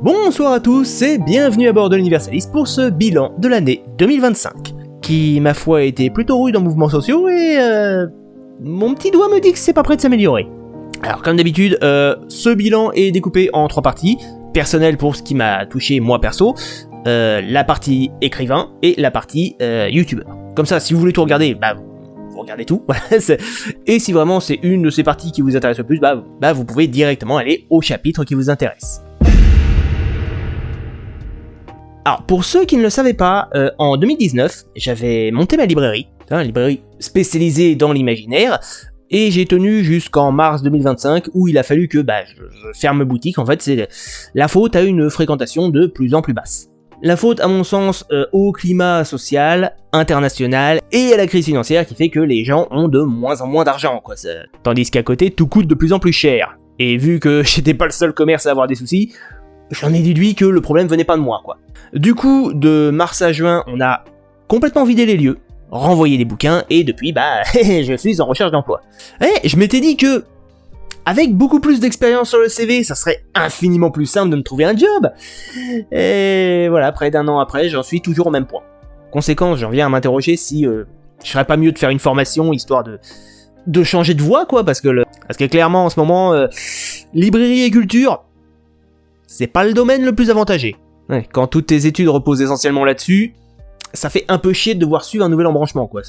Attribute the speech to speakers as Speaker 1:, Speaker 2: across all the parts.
Speaker 1: Bonsoir à tous et bienvenue à bord de l'Universaliste pour ce bilan de l'année 2025, qui, ma foi, a été plutôt rude en mouvements sociaux et mon petit doigt me dit que c'est pas prêt de s'améliorer. Alors comme d'habitude, ce bilan est découpé en 3 parties, personnel pour ce qui m'a touché moi perso, la partie écrivain et la partie youtubeur. Comme ça, si vous voulez tout regarder, vous regardez tout, et si vraiment c'est une de ces parties qui vous intéresse le plus, vous pouvez directement aller au chapitre qui vous intéresse. Alors, pour ceux qui ne le savaient pas, en 2019, j'avais monté ma librairie, une librairie spécialisée dans l'imaginaire, et j'ai tenu jusqu'en mars 2025, où il a fallu que je ferme boutique. En fait, c'est la faute à une fréquentation de plus en plus basse. La faute, à mon sens, au climat social, international, et à la crise financière qui fait que les gens ont de moins en moins d'argent, quoi. Tandis qu'à côté, tout coûte de plus en plus cher. Et vu que j'étais pas le seul commerce à avoir des soucis, j'en ai déduit que le problème venait pas de moi, quoi. Du coup, de mars à juin, on a complètement vidé les lieux, renvoyé des bouquins, et depuis, je suis en recherche d'emploi. Et je m'étais dit que, avec beaucoup plus d'expérience sur le CV, ça serait infiniment plus simple de me trouver un job. Et voilà, près d'un an après, j'en suis toujours au même point. Conséquence, j'en viens à m'interroger si je ferais pas mieux de faire une formation, histoire de changer de voie, quoi, parce que clairement, en ce moment, librairie et culture, c'est pas le domaine le plus avantagé. Ouais, quand toutes tes études reposent essentiellement là-dessus, ça fait un peu chier de devoir suivre un nouvel embranchement, quoi.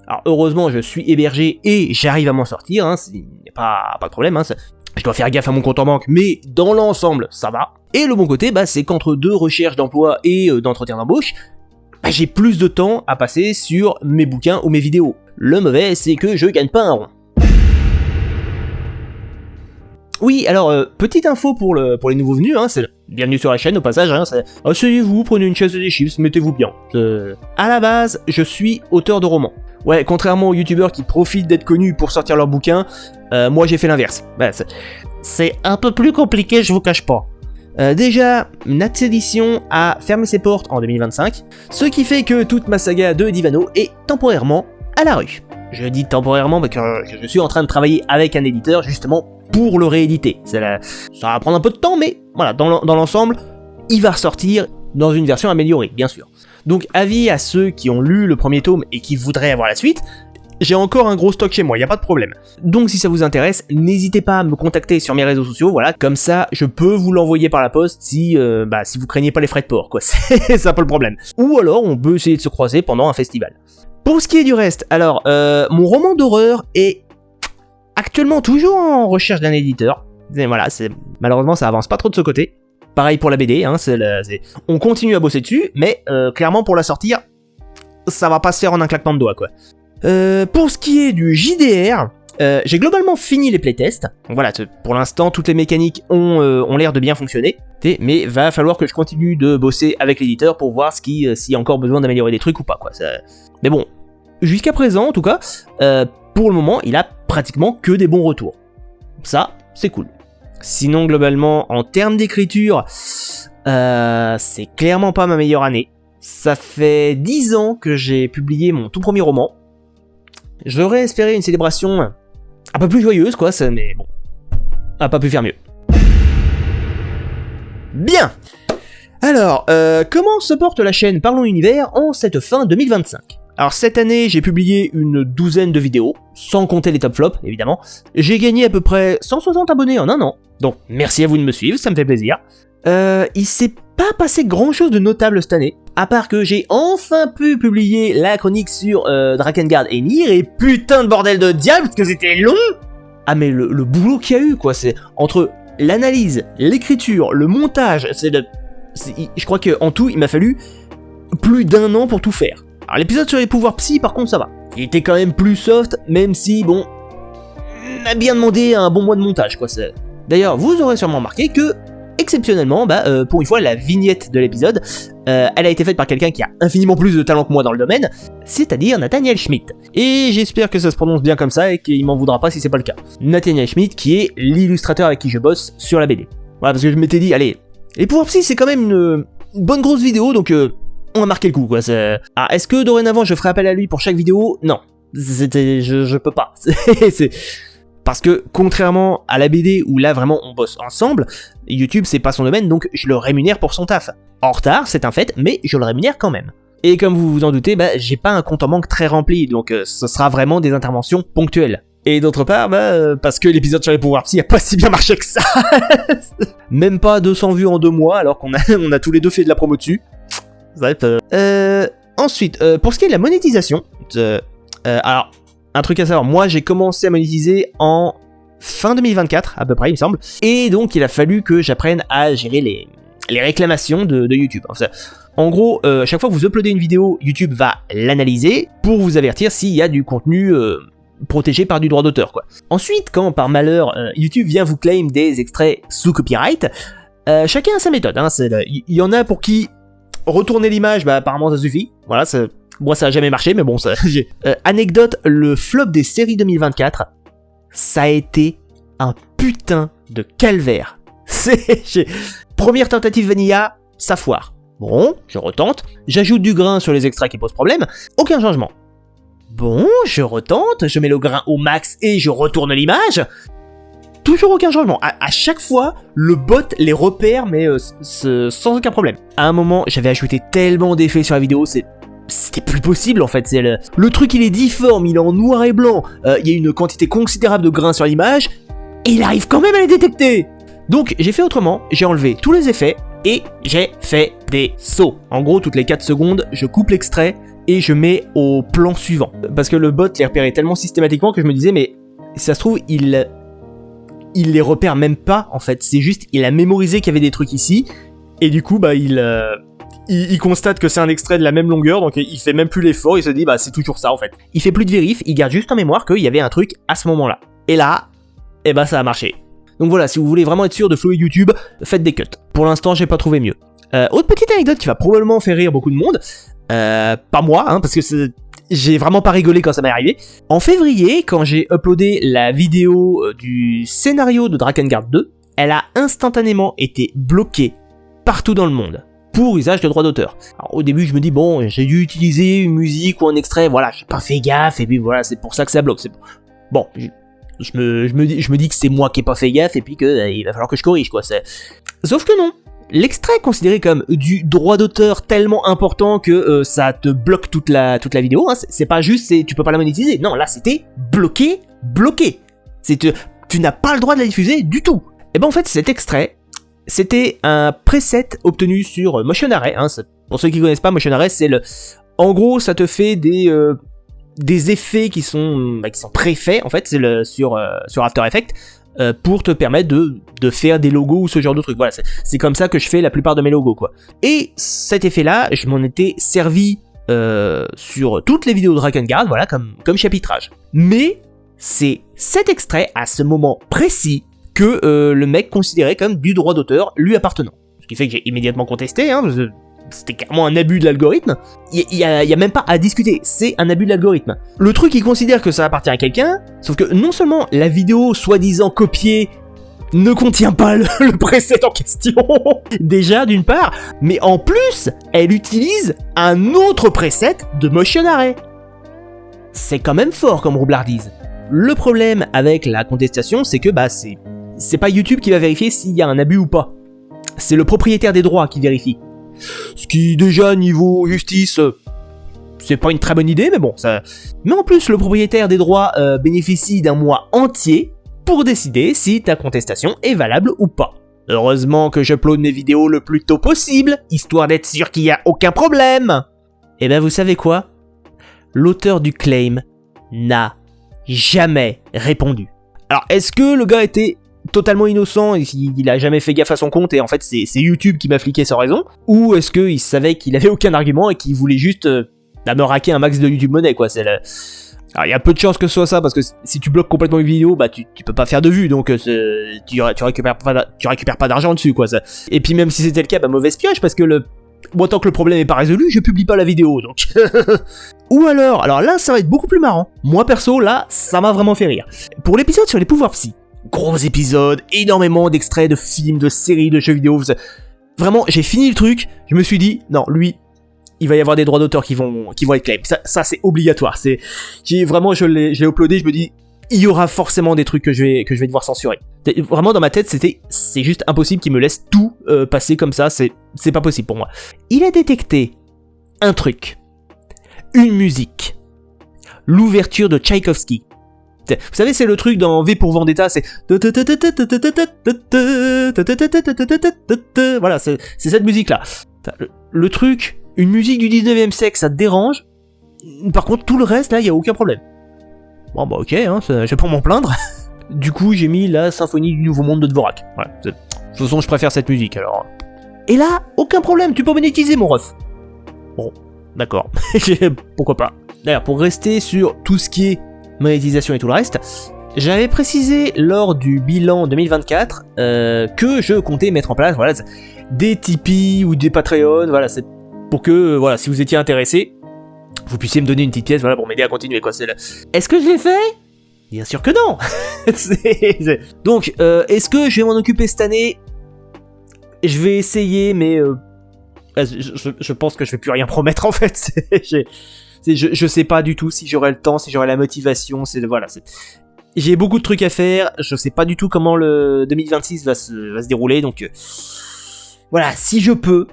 Speaker 1: Alors heureusement, je suis hébergé et j'arrive à m'en sortir, il n'y a pas de problème, je dois faire gaffe à mon compte en banque, mais dans l'ensemble, ça va. Et le bon côté, c'est qu'entre 2 recherches d'emploi et d'entretien d'embauche, j'ai plus de temps à passer sur mes bouquins ou mes vidéos. Le mauvais, c'est que je gagne pas un rond. Oui, alors, petite info pour les nouveaux venus, c'est bienvenue sur la chaîne au passage, asseyez-vous, prenez une chaise et des chips, mettez-vous bien. À la base, je suis auteur de romans. Ouais, contrairement aux youtubeurs qui profitent d'être connus pour sortir leurs bouquins, moi j'ai fait l'inverse. C'est un peu plus compliqué, je vous cache pas. Déjà, Nats Edition a fermé ses portes en 2025, ce qui fait que toute ma saga de Divano est temporairement à la rue. Je dis temporairement parce que je suis en train de travailler avec un éditeur justement pour le rééditer. Ça va prendre un peu de temps, mais voilà, dans l'ensemble, il va ressortir dans une version améliorée, bien sûr. Donc avis à ceux qui ont lu le premier tome et qui voudraient avoir la suite, j'ai encore un gros stock chez moi, y a pas de problème. Donc si ça vous intéresse, n'hésitez pas à me contacter sur mes réseaux sociaux, voilà, comme ça je peux vous l'envoyer par la poste si vous craignez pas les frais de port, quoi, c'est un peu le problème. Ou alors on peut essayer de se croiser pendant un festival. Pour ce qui est du reste, alors, mon roman d'horreur est actuellement toujours en recherche d'un éditeur. Et voilà, malheureusement ça avance pas trop de ce côté. Pareil pour la BD, on continue à bosser dessus, mais clairement pour la sortir, ça va pas se faire en un claquement de doigts, quoi. Pour ce qui est du JDR, j'ai globalement fini les playtests. Donc voilà, pour l'instant toutes les mécaniques ont l'air de bien fonctionner, mais va falloir que je continue de bosser avec l'éditeur pour voir s'il y a encore besoin d'améliorer des trucs ou pas, quoi. Mais bon, jusqu'à présent en tout cas, pour le moment il a pratiquement que des bons retours. Ça, c'est cool. Sinon globalement, en termes d'écriture, c'est clairement pas ma meilleure année. Ça fait 10 ans que j'ai publié mon tout premier roman. J'aurais espéré une célébration un peu plus joyeuse, quoi, mais bon, on a pas pu faire mieux. Bien. Alors, comment se porte la chaîne Parlons Univers en cette fin 2025 ? Alors cette année, j'ai publié une 12aine de vidéos, sans compter les top flops, évidemment. J'ai gagné à peu près 160 abonnés en un an, donc merci à vous de me suivre, ça me fait plaisir. Il s'est pas passé grand chose de notable cette année, à part que j'ai enfin pu publier la chronique sur Drakengard et Nier, et putain de bordel de diable, parce que c'était long. Ah mais le boulot qu'il y a eu, quoi, c'est entre l'analyse, l'écriture, le montage, je crois qu'en tout, il m'a fallu plus d'1 an pour tout faire. Alors l'épisode sur les pouvoirs psy, par contre, ça va. Il était quand même plus soft, même si, bon, m'a bien demandé un bon mois de montage, quoi. D'ailleurs, vous aurez sûrement remarqué que, exceptionnellement, pour une fois, la vignette de l'épisode, elle a été faite par quelqu'un qui a infiniment plus de talent que moi dans le domaine, c'est-à-dire Nathaniel Schmidt. Et j'espère que ça se prononce bien comme ça et qu'il m'en voudra pas si c'est pas le cas. Nathaniel Schmidt, qui est l'illustrateur avec qui je bosse sur la BD. Voilà, parce que je m'étais dit, allez, les pouvoirs psy, c'est quand même une bonne grosse vidéo, donc on a marqué le coup, quoi. Ah, est-ce que dorénavant je ferai appel à lui pour chaque vidéo ? Non. Je peux pas. Parce que contrairement à la BD où là vraiment on bosse ensemble, YouTube c'est pas son domaine donc je le rémunère pour son taf. En retard, c'est un fait, mais je le rémunère quand même. Et comme vous vous en doutez, j'ai pas un compte en banque très rempli, donc ce sera vraiment des interventions ponctuelles. Et d'autre part, parce que l'épisode sur les pouvoirs psy a pas si bien marché que ça. Même pas 200 vues en 2 mois, alors qu'on a tous les deux fait de la promo dessus. Ensuite, pour ce qui est de la monétisation, alors, un truc à savoir, moi j'ai commencé à monétiser en fin 2024, à peu près, il me semble. Et donc, il a fallu que j'apprenne à gérer les réclamations de YouTube. Enfin, en gros, chaque fois que vous uploadez une vidéo, YouTube va l'analyser pour vous avertir s'il y a du contenu protégé par du droit d'auteur, quoi. Ensuite, quand par malheur YouTube vient vous claim des extraits sous copyright, chacun a sa méthode. Il y en a pour qui retourner l'image, apparemment ça suffit. Voilà, moi ça a jamais marché, mais bon, ça. Anecdote, le flop des séries 2024, ça a été un putain de calvaire. Première tentative vanilla, ça foire. Bon, je retente, j'ajoute du grain sur les extraits qui posent problème, aucun changement. Bon, je retente, je mets le grain au max et je retourne l'image. Toujours aucun changement. À chaque fois, le bot les repère, mais sans aucun problème. À un moment, j'avais ajouté tellement d'effets sur la vidéo, c'était plus possible en fait. Le truc, il est difforme, il est en noir et blanc. Il y a une quantité considérable de grains sur l'image, et il arrive quand même à les détecter. Donc, j'ai fait autrement, j'ai enlevé tous les effets, et j'ai fait des sauts. En gros, toutes les 4 secondes, je coupe l'extrait, et je mets au plan suivant. Parce que le bot les repérait tellement systématiquement que je me disais, mais si ça se trouve, il les repère même pas, en fait. C'est juste, il a mémorisé qu'il y avait des trucs ici, et du coup, il constate que c'est un extrait de la même longueur, donc il fait même plus l'effort, il se dit, c'est toujours ça, en fait. Il fait plus de vérif, il garde juste en mémoire qu'il y avait un truc à ce moment-là. Et là, ça a marché. Donc voilà, si vous voulez vraiment être sûr de flower YouTube, faites des cuts. Pour l'instant, j'ai pas trouvé mieux. Autre petite anecdote qui va probablement faire rire beaucoup de monde, pas moi, parce que j'ai vraiment pas rigolé quand ça m'est arrivé. En février, quand j'ai uploadé la vidéo du scénario de Drakengard 2, elle a instantanément été bloquée partout dans le monde pour usage de droit d'auteur. Alors au début, je me dis bon, j'ai dû utiliser une musique ou un extrait, voilà, j'ai pas fait gaffe et puis voilà, c'est pour ça que ça bloque. Bon, je me dis que c'est moi qui ai pas fait gaffe et puis que il va falloir que je corrige, quoi. Sauf que non. L'extrait est considéré comme du droit d'auteur tellement important que ça te bloque toute la vidéo. C'est pas juste, tu peux pas la monétiser. Non, là c'était bloqué. Tu n'as pas le droit de la diffuser du tout. Et en fait, cet extrait, c'était un preset obtenu sur Motion Array. Pour ceux qui connaissent pas, Motion Array, en gros, ça te fait des effets qui sont préfaits en fait. C'est sur After Effects. Pour te permettre de faire des logos ou ce genre de trucs. Voilà, c'est comme ça que je fais la plupart de mes logos, quoi. Et cet effet-là, je m'en étais servi sur toutes les vidéos de Drakengard, voilà, comme chapitrage. Mais c'est cet extrait, à ce moment précis, que le mec considérait comme du droit d'auteur lui appartenant. Ce qui fait que j'ai immédiatement contesté, c'était carrément un abus de l'algorithme. Il y a même pas à discuter, c'est un abus de l'algorithme. Le truc, il considère que ça appartient à quelqu'un, sauf que non seulement la vidéo soi-disant copiée ne contient pas le preset en question, déjà d'une part, mais en plus, elle utilise un autre preset de Motion Array. C'est quand même fort comme roublardise. Le problème avec la contestation, c'est que c'est pas YouTube qui va vérifier s'il y a un abus ou pas. C'est le propriétaire des droits qui vérifie. Ce qui, déjà, niveau justice, c'est pas une très bonne idée, mais bon, ça... Mais en plus, le propriétaire des droits bénéficie d'un mois entier pour décider si ta contestation est valable ou pas. Heureusement que j'upload mes vidéos le plus tôt possible, histoire d'être sûr qu'il y a aucun problème. Et vous savez quoi ? L'auteur du claim n'a jamais répondu. Alors, est-ce que le gars était totalement innocent, il a jamais fait gaffe à son compte et en fait c'est YouTube qui m'a fliqué sans raison, ou est-ce qu'il savait qu'il avait aucun argument et qu'il voulait juste me raquer un max de YouTube monnaie, quoi. Alors il y a peu de chances que ce soit ça, parce que si tu bloques complètement une vidéo, tu peux pas faire de vues, donc tu récupères pas d'argent dessus, quoi. Et puis même si c'était le cas, mauvaise pioche, parce que moi tant que le problème est pas résolu, je publie pas la vidéo, donc... Ou alors là ça va être beaucoup plus marrant. Moi perso, là, ça m'a vraiment fait rire. Pour l'épisode sur les pouvoirs psy, gros épisode, énormément d'extraits de films, de séries, de jeux vidéo. Vraiment, j'ai fini le truc, je me suis dit, non, lui, il va y avoir des droits d'auteur qui vont être claims. Ça c'est obligatoire. Je l'ai uploadé, je me dis, il y aura forcément des trucs que je vais devoir censurer. Vraiment dans ma tête, c'est juste impossible qu'il me laisse tout passer comme ça, c'est pas possible pour moi. Il a détecté un truc, une musique, l'ouverture de Tchaïkovski. Vous savez, c'est le truc dans V pour Vendetta, c'est... Voilà, c'est cette musique-là. Le truc, une musique du 19e siècle, ça te dérange. Par contre, tout le reste, là, il n'y a aucun problème. Bon, bah ok, hein, je vais pas m'en plaindre. Du coup, j'ai mis la symphonie du Nouveau Monde de Dvorak. Voilà, de toute façon, je préfère cette musique, alors... Et là, aucun problème, tu peux monétiser, mon ref. Bon, d'accord. Pourquoi pas. D'ailleurs, pour rester sur tout ce qui est monétisation et tout le reste, j'avais précisé lors du bilan 2024 que je comptais mettre en place voilà, des Tipeee ou des Patreon, voilà, c'est pour que voilà, si vous étiez intéressé, vous puissiez me donner une petite pièce voilà, pour m'aider à continuer. Quoi. Est-ce que je l'ai fait ? Bien sûr que non. Donc, est-ce que je vais m'en occuper cette année ? Je vais essayer, mais je pense que je vais plus rien promettre en fait. Je sais pas du tout si j'aurai le temps, si j'aurai la motivation, voilà, j'ai beaucoup de trucs à faire, je sais pas du tout comment le 2026 va se dérouler, donc voilà, si je peux,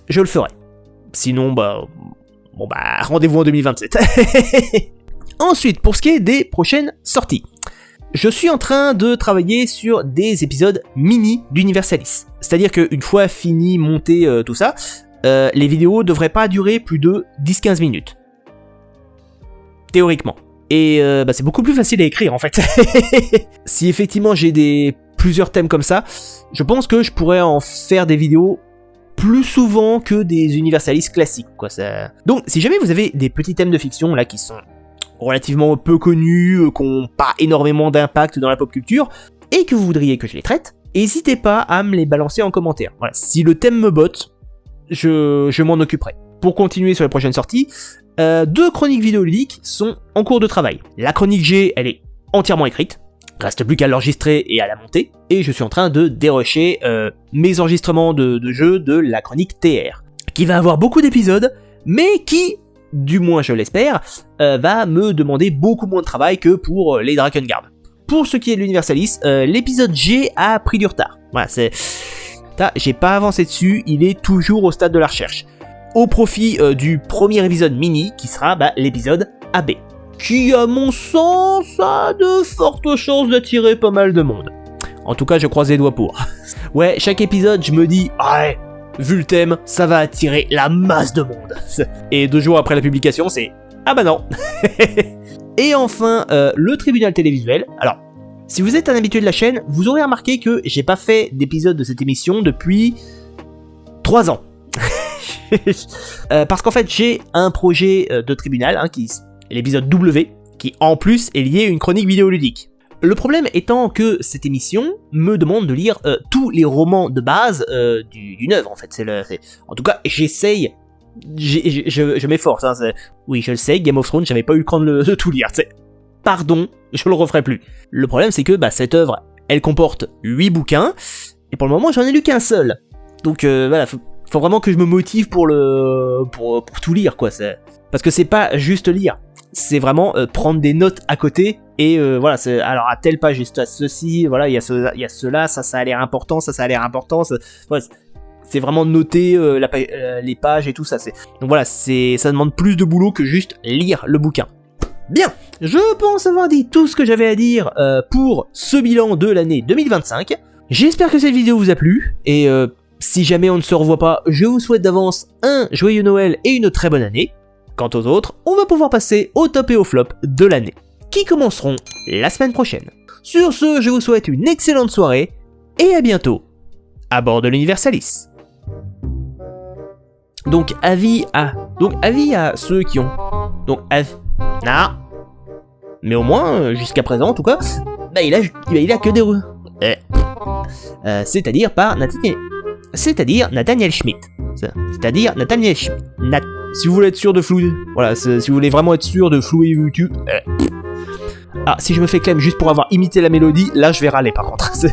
Speaker 1: je le ferai. Sinon, rendez-vous en 2027. Ensuite, pour ce qui est des prochaines sorties, je suis en train de travailler sur des épisodes mini d'Universalis. C'est-à-dire qu'une fois fini, monté tout ça, les vidéos devraient pas durer plus de 10-15 minutes. Théoriquement. Et c'est beaucoup plus facile à écrire en fait. Si effectivement j'ai plusieurs thèmes comme ça, je pense que je pourrais en faire des vidéos plus souvent que des Universalis classiques. Quoi, ça... Donc si jamais vous avez des petits thèmes de fiction là qui sont relativement peu connus, qui n'ont pas énormément d'impact dans la pop culture, et que vous voudriez que je les traite, n'hésitez pas à me les balancer en commentaire. Voilà, si le thème me botte, je m'en occuperai. Pour continuer sur les prochaines sorties, 2 chroniques vidéoludiques sont en cours de travail. La chronique G, elle est entièrement écrite, reste plus qu'à l'enregistrer et à la monter, et je suis en train de dérusher mes enregistrements de jeux de la chronique TR, qui va avoir beaucoup d'épisodes, mais qui, du moins je l'espère, va me demander beaucoup moins de travail que pour les Drakengard. Pour ce qui est de l'Universalis, l'épisode G a pris du retard. Voilà, j'ai pas avancé dessus, il est toujours au stade de la recherche. Au profit du premier épisode mini, qui sera l'épisode AB. Qui, à mon sens, a de fortes chances d'attirer pas mal de monde. En tout cas, je croise les doigts pour. Ouais, chaque épisode, je me dis, ouais, vu le thème, ça va attirer la masse de monde. Et 2 jours après la publication, c'est, ah bah non. Et enfin, le tribunal télévisuel. Alors, si vous êtes un habitué de la chaîne, vous aurez remarqué que j'ai pas fait d'épisode de cette émission depuis 3 ans. Parce qu'en fait j'ai un projet de tribunal, qui est l'épisode W, qui en plus est lié à une chronique vidéoludique. Le problème étant que cette émission me demande de lire tous les romans de base d'une œuvre en fait. En tout cas j'essaye, je m'efforce. Oui je le sais, Game of Thrones j'avais pas eu le temps de tout lire. Pardon, je le referai plus. Le problème c'est que cette œuvre elle comporte 8 bouquins et pour le moment j'en ai lu qu'un seul. Donc voilà. Faut vraiment que je me motive pour tout lire quoi. Parce que c'est pas juste lire, c'est vraiment prendre des notes à côté et voilà. Alors à telle page il se passe ceci, voilà il y a cela, ça a l'air important, ça a l'air important. Voilà, c'est vraiment noter les pages et tout ça. Donc voilà, ça demande plus de boulot que juste lire le bouquin. Bien, je pense avoir dit tout ce que j'avais à dire pour ce bilan de l'année 2025. J'espère que cette vidéo vous a plu et si jamais on ne se revoit pas, je vous souhaite d'avance un joyeux Noël et une très bonne année. Quant aux autres, on va pouvoir passer au top et au flop de l'année, qui commenceront la semaine prochaine. Sur ce, je vous souhaite une excellente soirée, et à bientôt, à bord de l'Universalis. Donc avis à ceux qui ont... Non. Mais au moins, jusqu'à présent en tout cas, il a que des... c'est-à-dire Nathaniel Schmidt. Si vous voulez être sûr de flouer... Voilà, si vous voulez vraiment être sûr de flouer YouTube... Ah, si je me fais claim juste pour avoir imité la mélodie, là je vais râler par contre. Si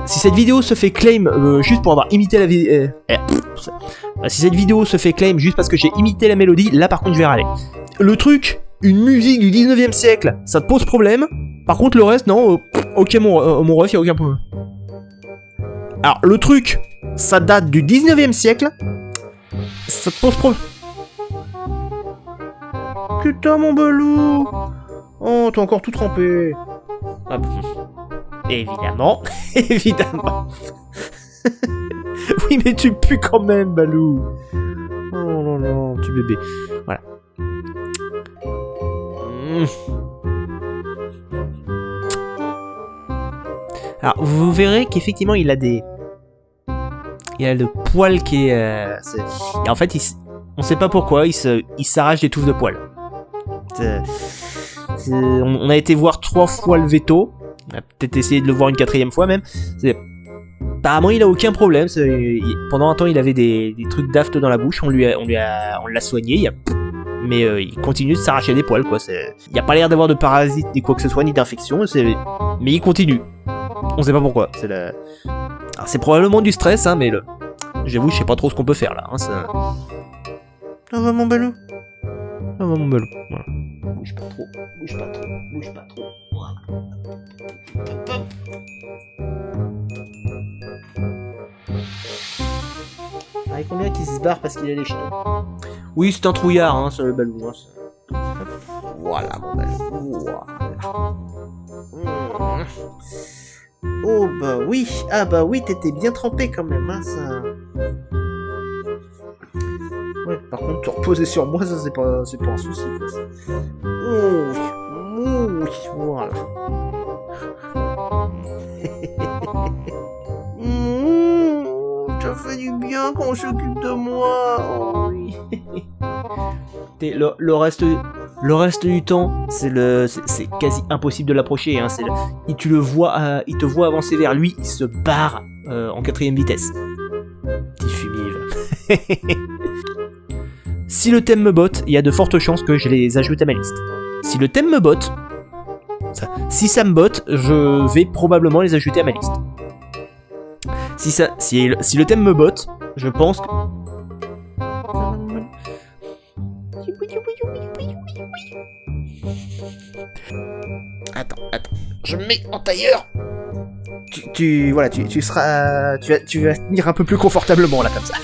Speaker 1: cette vidéo se fait claim juste pour avoir imité la vidéo... si cette vidéo se fait claim juste parce que j'ai imité la mélodie, là par contre je vais râler. Le truc, une musique du 19e siècle, ça te pose problème. Par contre, le reste, non, ok, mon ref, y a aucun problème. Alors, le truc, ça date du 19e siècle, ça te pose problème. Putain, mon Balou! Oh, t'es encore tout trempé. Ah, évidemment, évidemment. Oui, mais tu pues quand même, Balou. Oh non, non, petit bébé. Voilà. Alors, vous verrez qu'effectivement, il a le poil qui est... Et en fait, on sait pas pourquoi, il s'arrache des touffes de poils. On a été voir 3 fois le veto. On a peut-être essayé de le voir une 4e fois même. Apparemment, il a aucun problème. Pendant un temps, il avait des trucs d'aft dans la bouche. On l'a soigné. Mais il continue de s'arracher des poils, quoi. Il n'y a pas l'air d'avoir de parasites ni quoi que ce soit, ni d'infection. Mais il continue. On sait pas pourquoi. Alors, c'est probablement du stress, hein, mais j'avoue, je sais pas trop ce qu'on peut faire là. Hein, ça va, mon Balou. Ça va, mon Balou. Voilà. Bouge pas trop. Bouge pas trop. Bouge pas trop. Voilà. Hop, hop. Ah, et combien qu'il se barre parce qu'il a des jetons. Oui, c'est un trouillard, hein, ce Balou. Hein, voilà, mon Balou. Voilà. Oh bah oui, ah bah oui, t'étais bien trempé quand même, hein, ça. Ouais, par contre, te reposer sur moi, ça c'est pas un souci. Oh oui, voilà. Ça fait du bien qu'on s'occupe de moi. Oh oui. Le reste du temps, c'est quasi impossible de l'approcher. Hein, il te voit avancer vers lui, il se barre en 4e vitesse. Petit fumier. Si le thème me botte, il y a de fortes chances que je les ajoute à ma liste. Si le thème me botte, si ça me botte, je vais probablement les ajouter à ma liste. Si le thème me botte, je pense que... Attends, je me mets en tailleur. Tu vas tenir un peu plus confortablement là comme ça.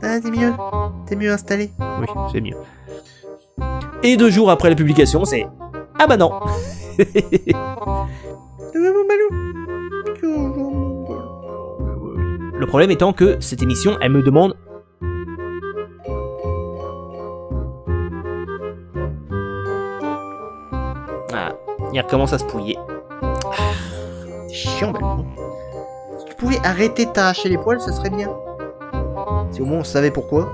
Speaker 1: Ah, t'es mieux installé. Oui, c'est mieux. Et 2 jours après la publication, c'est ah bah non. Le problème étant que cette émission, elle me demande... Ah, il recommence à se pouiller. C'est chiant, Balou. Si tu pouvais arrêter de t'arracher les poils, ça serait bien. Si au moins on savait pourquoi.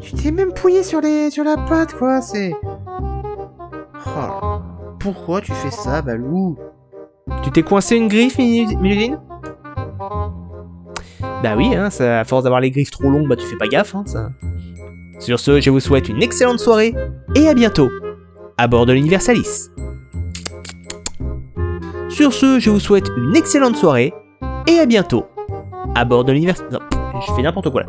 Speaker 1: Tu t'es même pouillé sur la patte, quoi, c'est... Oh, pourquoi tu fais ça, Balou? Tu t'es coincé une griffe, Miluline? Bah oui, hein, à force d'avoir les griffes trop longues, bah tu fais pas gaffe, hein, ça. Sur ce, je vous souhaite une excellente soirée, et à bientôt, à bord de l'Universalis. Sur ce, je vous souhaite une excellente soirée, et à bientôt, à bord de l'Universalis. Non, je fais n'importe quoi là.